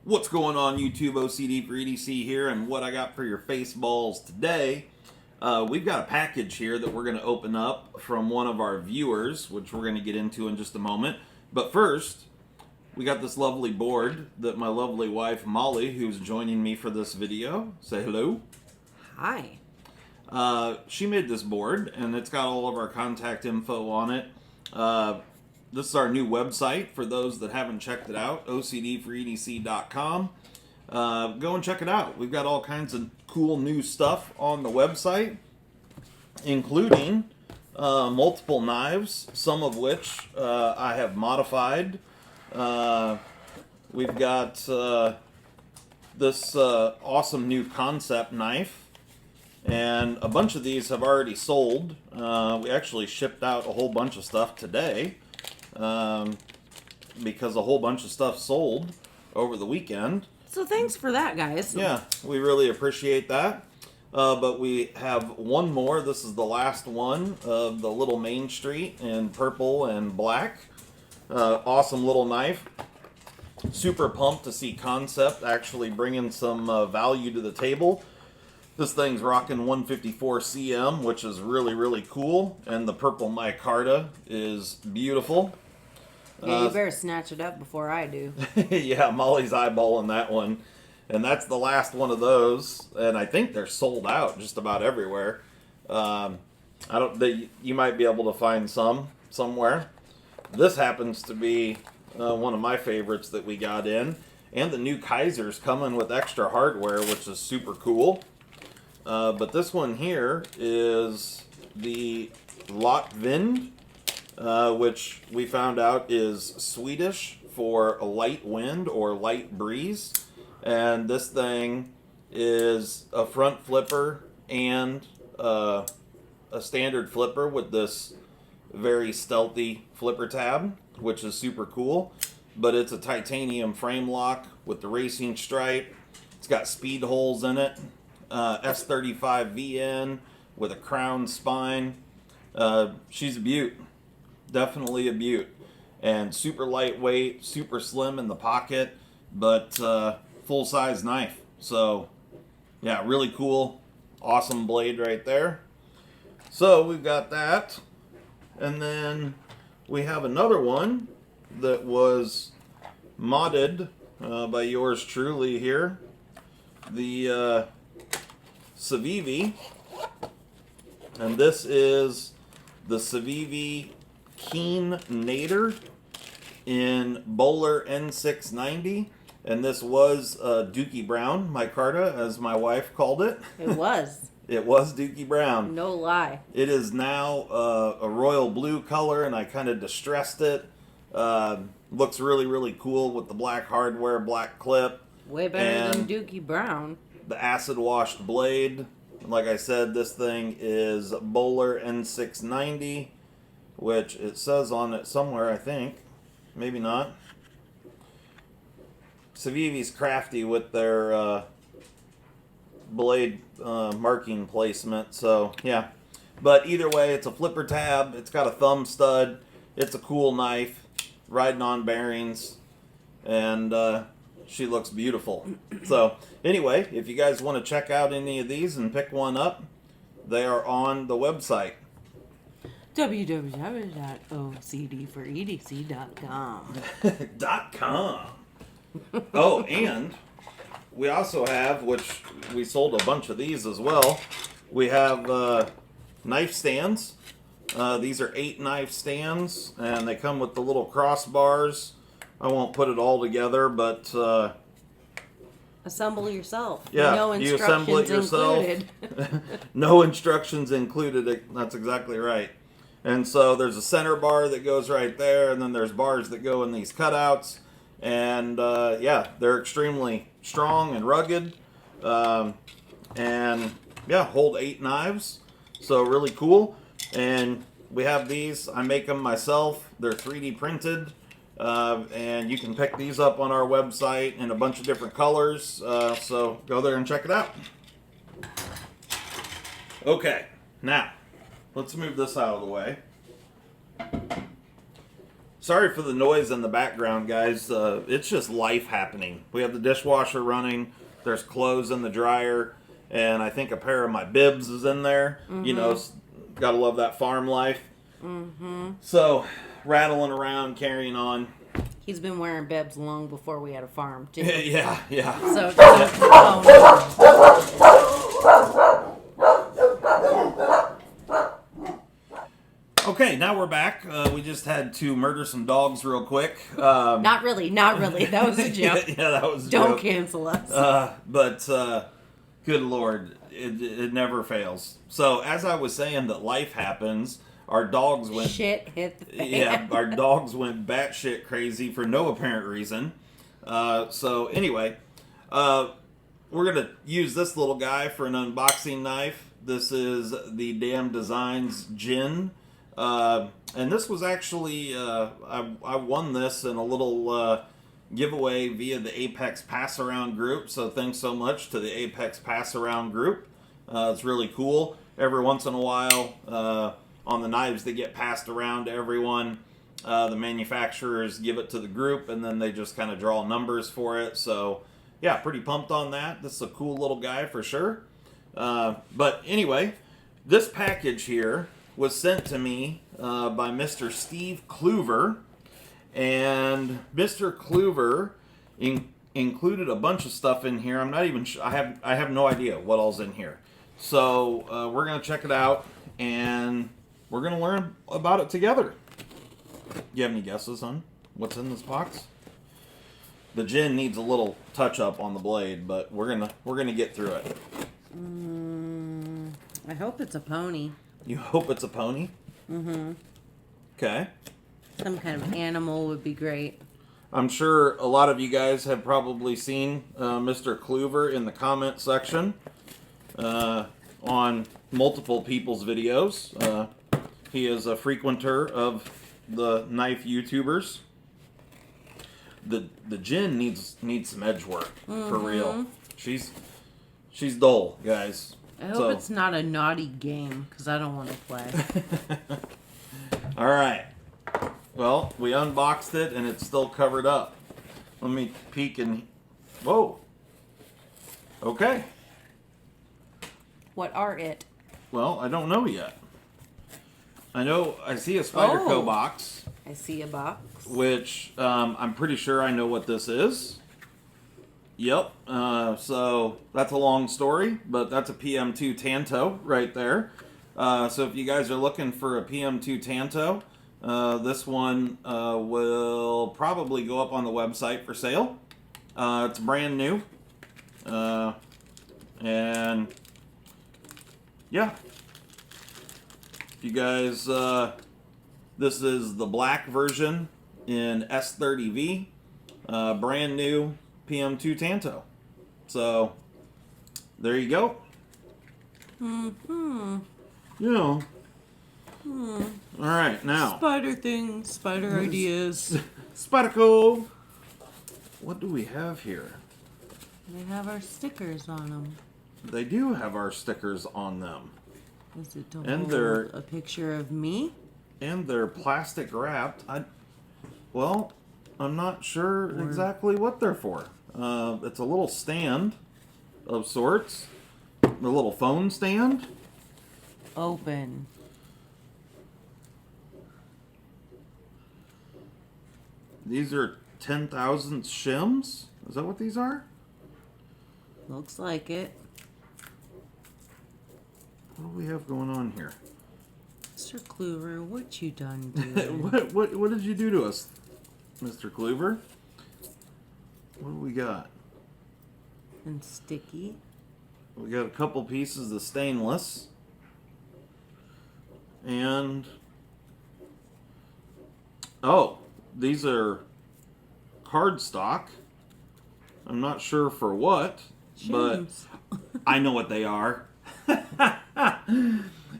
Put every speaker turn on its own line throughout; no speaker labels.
What's going on YouTube? OCD for EDC here, and what I got for your face balls today, we've got a package here that we're going to open up from one of our viewers, which we're going to get into in just a moment. But first, we got this lovely board that my lovely wife Molly, who's joining me for this video, say hello.
Hi.
She made this board, and it's got all of our contact info on it. This is our new website for those that haven't checked it out, ocdforedc.com. Go and check it out. We've got all kinds of cool new stuff on the website, including multiple knives, some of which I have modified. We've got this awesome new concept knife, and a bunch of these have already sold. We actually shipped out a whole bunch of stuff today. Because a whole bunch of stuff sold over the weekend.
So thanks for that, guys.
Yeah, we really appreciate that. But we have one more. This is the last one of the little Main Street in purple and black. Awesome little knife. Super pumped to see Concept actually bringing some value to the table. This thing's rocking 154 cm, which is really, really cool. And the purple micarta is beautiful.
Yeah, you better snatch it up before I do.
Yeah, Molly's eyeballing that one. And that's the last one of those. And I think they're sold out just about everywhere. You might be able to find some somewhere. This happens to be one of my favorites that we got in. And the new Kaiser's coming with extra hardware, which is super cool. But this one here is the Lotvind, which we found out is Swedish for a light wind or light breeze. And this thing is a front flipper and a standard flipper with this very stealthy flipper tab, which is super cool. But it's a titanium frame lock with the racing stripe. It's got speed holes in it. S35 VN with a crown spine. She's a beaut. Definitely a beaut. And super lightweight, super slim in the pocket, but full-size knife. So, yeah, really cool. Awesome blade right there. So, we've got that. And then we have another one that was modded by yours truly here. The Civivi, and this is the Civivi Keen Nader in Bowler N690, and this was Dookie Brown micarta, as my wife called it.
It was.
It was Dookie Brown.
No lie.
It is now a royal blue color, and I kind of distressed it. Looks really, really cool with the black hardware, black clip.
Way better than Dookie Brown.
The acid washed blade. Like I said, this thing is Bowler N690, which it says on it somewhere, I think. Maybe not. Civivi's crafty with their blade marking placement, so yeah. But either way, it's a flipper tab. It's got a thumb stud. It's a cool knife, riding on bearings, and she looks beautiful. So anyway, if you guys want to check out any of these and pick one up, they are on the website.
www.ocdforedc.com.
.com. Oh, and we also have, which we sold a bunch of these as well, we have knife stands. These are 8 knife stands, and they come with the little crossbars. I won't put it all together, but
Assemble yourself.
Yeah,
No
you assemble it yourself.
included.
No instructions included. That's exactly right. And so there's a center bar that goes right there, and then there's bars that go in these cutouts. And yeah, they're extremely strong and rugged. And yeah, hold 8 knives. So really cool. And we have these. I make them myself. They're 3D printed. And you can pick these up on our website in a bunch of different colors. So go there and check it out. Okay, now let's move this out of the way. sorry for the noise in the background, guys. It's just life happening. We have the dishwasher running. There's clothes in the dryer. And I think a pair of my bibs is in there.
Mm-hmm.
You know, gotta love that farm life.
Mm-hmm.
So, rattling around, carrying on.
He's been wearing bibs long before we had a farm, too.
Yeah.
So,
Okay, now we're back. We just had to murder some dogs real quick.
Not really. That was a joke.
Yeah, that was a
Don't
joke.
cancel us.
But good Lord, it never fails. So, as I was saying that life happens, our dogs went...
Shit hit the fan.
Yeah, our dogs went batshit crazy for no apparent reason. So, anyway, we're going to use this little guy for an unboxing knife. This is the Damn Designs Gin. And this was actually, I won this in a little giveaway via the Apex Pass Around group. So thanks so much to the Apex Pass Around group. It's really cool. Every once in a while, on the knives that get passed around to everyone, the manufacturers give it to the group and then they just kind of draw numbers for it. So yeah, pretty pumped on that. This is a cool little guy for sure. But anyway, this package here was sent to me by Mr. Steve Kluver, and Mr. Kluver included a bunch of stuff in here. I'm not even sure. I have no idea what all's in here. So we're gonna check it out, and we're gonna learn about it together. You have any guesses on what's in this box? The gin needs a little touch up on the blade, but we're gonna get through it.
I hope it's a pony.
You hope it's a pony?
Mm-hmm.
Okay.
Some kind of animal would be great.
I'm sure a lot of you guys have probably seen Mr. Kluver in the comment section on multiple people's videos. He is a frequenter of the knife YouTubers. The gin needs some edge work, for real. She's dull, guys.
I hope it's not a naughty game, because I don't want to play.
All right. Well, we unboxed it, and it's still covered up. Let me peek and... Whoa. Okay.
What are it?
Well, I don't know yet. I see a Spyderco box.
I see a box.
Which, I'm pretty sure I know what this is. Yep. So that's a long story, but that's a PM2 Tanto right there. So if you guys are looking for a PM2 Tanto, this one will probably go up on the website for sale. It's brand new. And yeah. If you guys, this is the black version in S30V. Brand new PM2 Tanto. So, there you go.
Mm-hmm.
Yeah. Alright, now.
Spider things, spider ideas.
Spyderco. What do we have here?
They have our stickers on them.
They do have our stickers on them.
Is it to
And
hold
they're...
a picture of me?
And they're plastic wrapped. Well, I'm not sure exactly what they're for. It's a little stand of sorts. A little phone stand.
Open.
These are 10,000 shims? Is that what these are?
Looks like it.
What do we have going on here?
Mr. Kluver, what you done doing?
What did you do to us, Mr. Kluver? What do we got?
And sticky.
We got a couple pieces of stainless. And... oh, these are cardstock. I'm not sure for what,
Shims.
but I know what they are.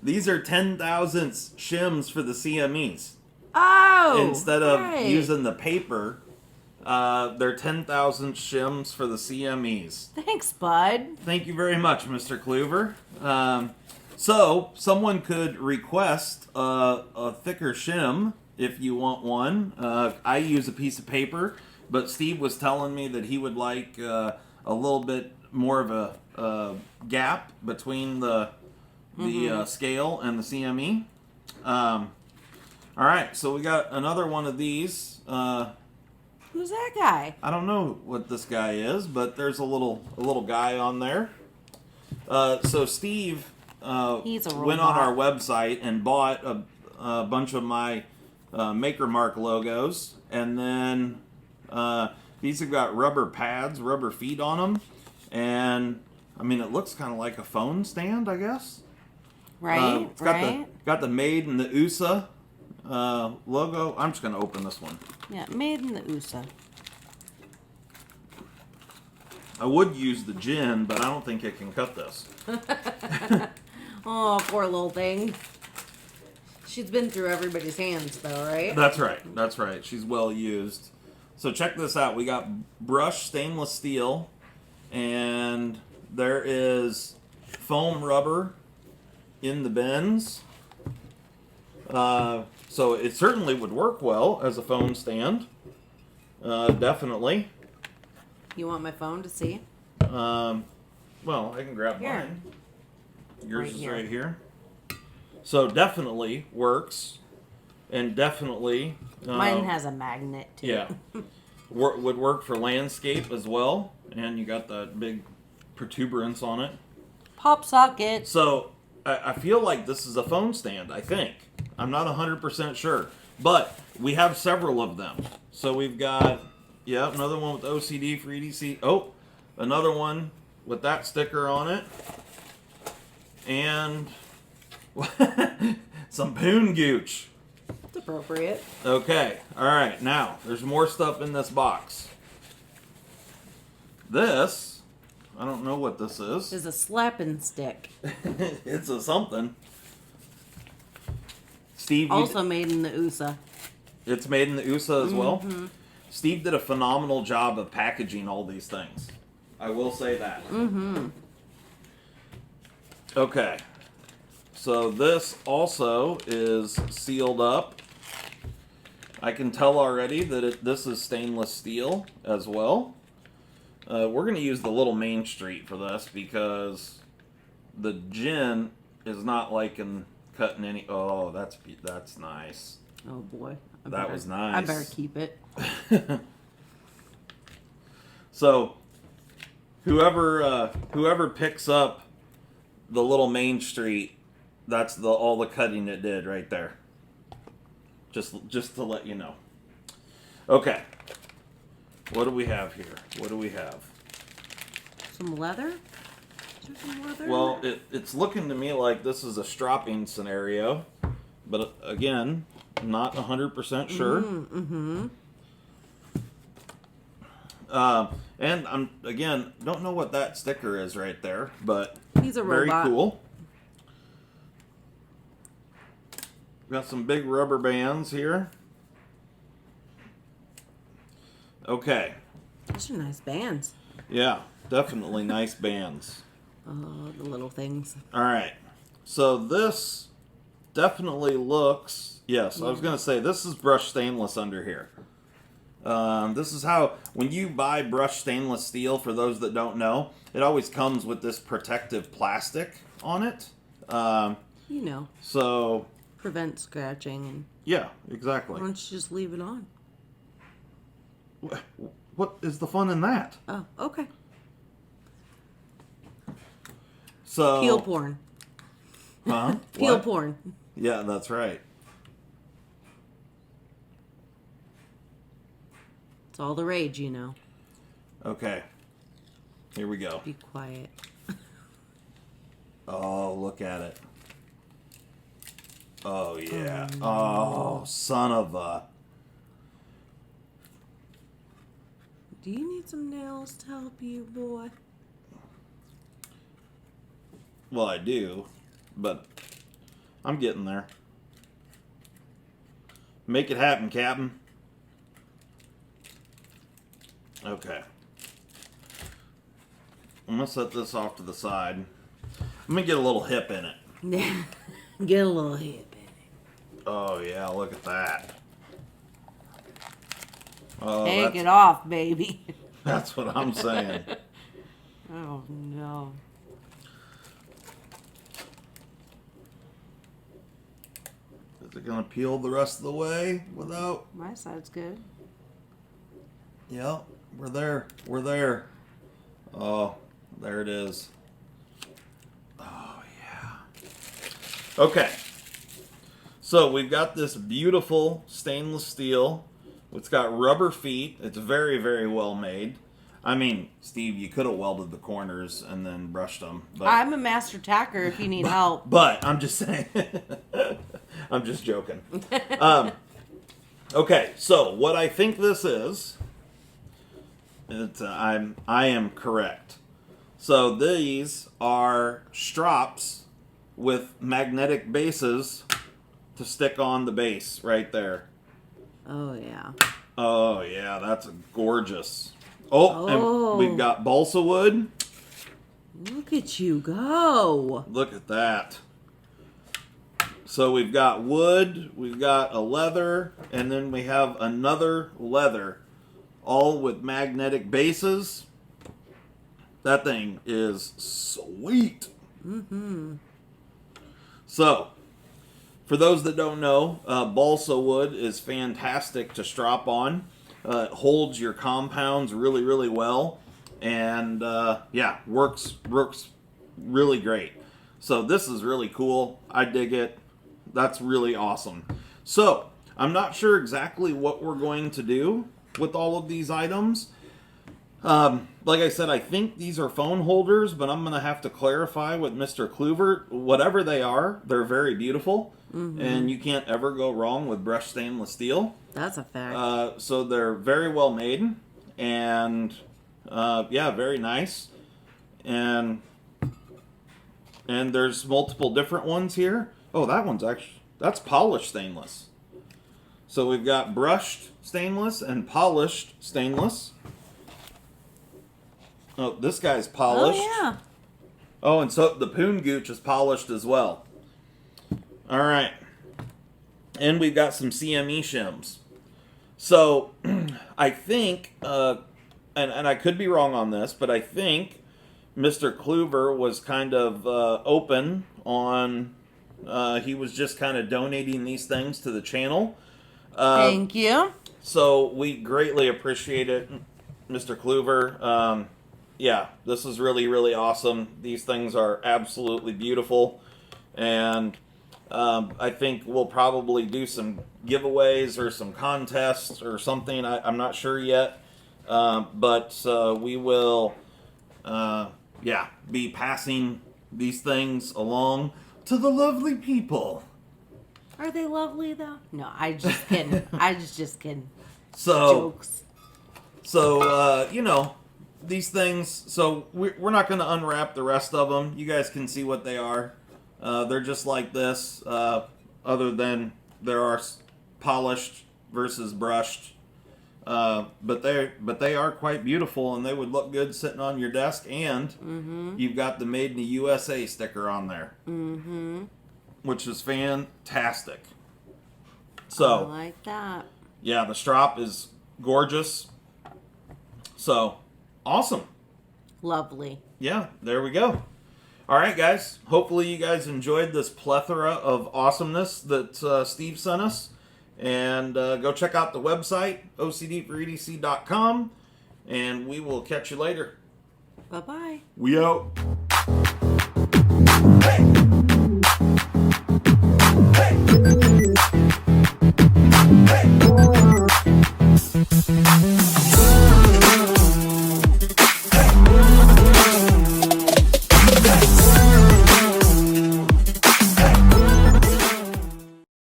These are 10,000 shims for the CMEs.
Oh!
Instead of
right.
using the paper, they're 10,000 shims for the CMEs.
Thanks, bud.
Thank you very much, Mr. Kluver. So, someone could request a thicker shim if you want one. I use a piece of paper, but Steve was telling me that he would like a little bit more of a gap between the scale and the CME. All right, so we got another one of these.
Who's that guy?
I don't know what this guy is, but there's a little guy on there. So Steve
He's a
went on
robot.
our website and bought a bunch of my Maker Mark logos, and then these have got rubber pads, rubber feet on them, and I mean it looks kind of like a phone stand, I guess.
Right,
It's got
right.
got the Made in the USA logo. I'm just gonna open this one.
Yeah, made in the USA.
I would use the gin, but I don't think it can cut this.
Oh, poor little thing. She's been through everybody's hands, though, right?
That's right. That's right. She's well used. So check this out. We got brushed stainless steel, and there is foam rubber in the bends. So it certainly would work well as a phone stand. Definitely.
You want my phone to see?
Well, I can grab
Here.
mine. Yours
Right
is
here.
right here. So definitely works, and definitely
Mine has a magnet, too.
yeah would work for landscape as well. And you got that big protuberance on it.
Pop socket.
So I feel like this is a phone stand. I think I'm not 100% sure, but we have several of them. So we've got another one with OCD for EDC. Oh, another one with that sticker on it. And some poon gooch.
It's appropriate.
Okay, alright, now, there's more stuff in this box. This, I don't know what this is.
Is a slapping stick.
It's a something. Steve,
Also made in the USA.
it's made in the USA as well.
Mm-hmm.
Steve did a phenomenal job of packaging all these things. I will say that.
Mm-hmm.
Okay. So this also is sealed up. I can tell already that this is stainless steel as well. We're going to use the little Main Street for this because the gin is not liking cutting any... Oh, that's nice.
Oh, boy.
That was nice.
I better keep it.
So, whoever picks up the little Main Street, that's all the cutting it did right there. Just to let you know. Okay. What do we have here? What do we have?
Some leather? Is there some leather?
Well, it's looking to me like this is a stropping scenario, but again, not 100% sure.
Mm-hmm.
And I'm again don't know what that sticker is right there, but
He's a
very
robot.
cool. Got some big rubber bands here. Okay.
Those are nice bands.
Yeah, definitely nice bands.
Oh, the little things.
All right. So this definitely looks... Yes, I was going to say, this is brushed stainless under here. This is how... When you buy brushed stainless steel, for those that don't know, it always comes with this protective plastic on it.
You know,
So,
prevent scratching, and
yeah, exactly.
why don't you just leave it on?
What is the fun in that?
Oh, okay.
So
Peel porn.
Huh?
Peel
What?
porn.
Yeah, that's right.
It's all the rage, you know.
Okay. Here we go.
Be quiet.
Oh, look at it. Oh, yeah. Oh, son of a...
Do you need some nails to help you, boy?
Well, I do, but I'm getting there. Make it happen, Captain. Okay. I'm going to set this off to the side. I'm going to get a little hip in it.
Get a little hip in it.
Oh, yeah, look at that.
Take it off, baby.
That's what I'm saying.
Oh, no.
Is it going to peel the rest of the way without...
My side's good.
Yeah, we're there. We're there. Oh, there it is. Oh, yeah. Okay. So we've got this beautiful stainless steel. It's got rubber feet. It's very, very well made. I mean, Steve, you could have welded the corners and then brushed them. But,
I'm a master tacker if you need help.
But I'm just saying. I'm just joking. Okay, so what I think this is, I am correct. So these are strops with magnetic bases to stick on the base right there.
Oh, yeah.
Oh, yeah, that's gorgeous. Oh, and we've got balsa wood.
Look at you go.
Look at that. So we've got wood, we've got a leather, and then we have another leather, all with magnetic bases. That thing is sweet.
Mm-hmm.
So, for those that don't know, balsa wood is fantastic to strap on. It holds your compounds really, really well. And, yeah, works really great. So this is really cool. I dig it. That's really awesome. So, I'm not sure exactly what we're going to do with all of these items. Like I said, I think these are phone holders, but I'm going to have to clarify with Mr. Kluver. Whatever they are, they're very beautiful. Mm-hmm. And you can't ever go wrong with brushed stainless steel.
That's a fact.
So they're very well made. And, yeah, very nice. And there's multiple different ones here. Oh, that one's actually, that's polished stainless. So we've got brushed stainless and polished stainless. Oh, this guy's polished.
Oh, yeah.
Oh, and so the Poon Gooch is polished as well. All right. And we've got some CME shims. So, I think, and I could be wrong on this, but I think Mr. Kluver was kind of open on, he was just kind of donating these things to the channel.
Thank you.
So, we greatly appreciate it, Mr. Kluver. Yeah, this is really, really awesome. These things are absolutely beautiful. And I think we'll probably do some giveaways or some contests or something. I'm not sure yet. But we will, yeah, be passing these things along to the lovely people.
Are they lovely, though? No, I just kidding. I just kidding.
So,
jokes.
So, you know, these things, so we're not going to unwrap the rest of them. You guys can see what they are. They're just like this, other than there are polished versus brushed. But they are quite beautiful, and they would look good sitting on your desk. And you've got the Made in the USA sticker on there, which is fantastic. So
I like that.
Yeah, the strop is gorgeous. So awesome.
Lovely.
Yeah, there we go. All right, guys. Hopefully you guys enjoyed this plethora of awesomeness that Steve sent us. And go check out the website, ocdforedc.com. And we will catch you later.
Bye-bye.
We out.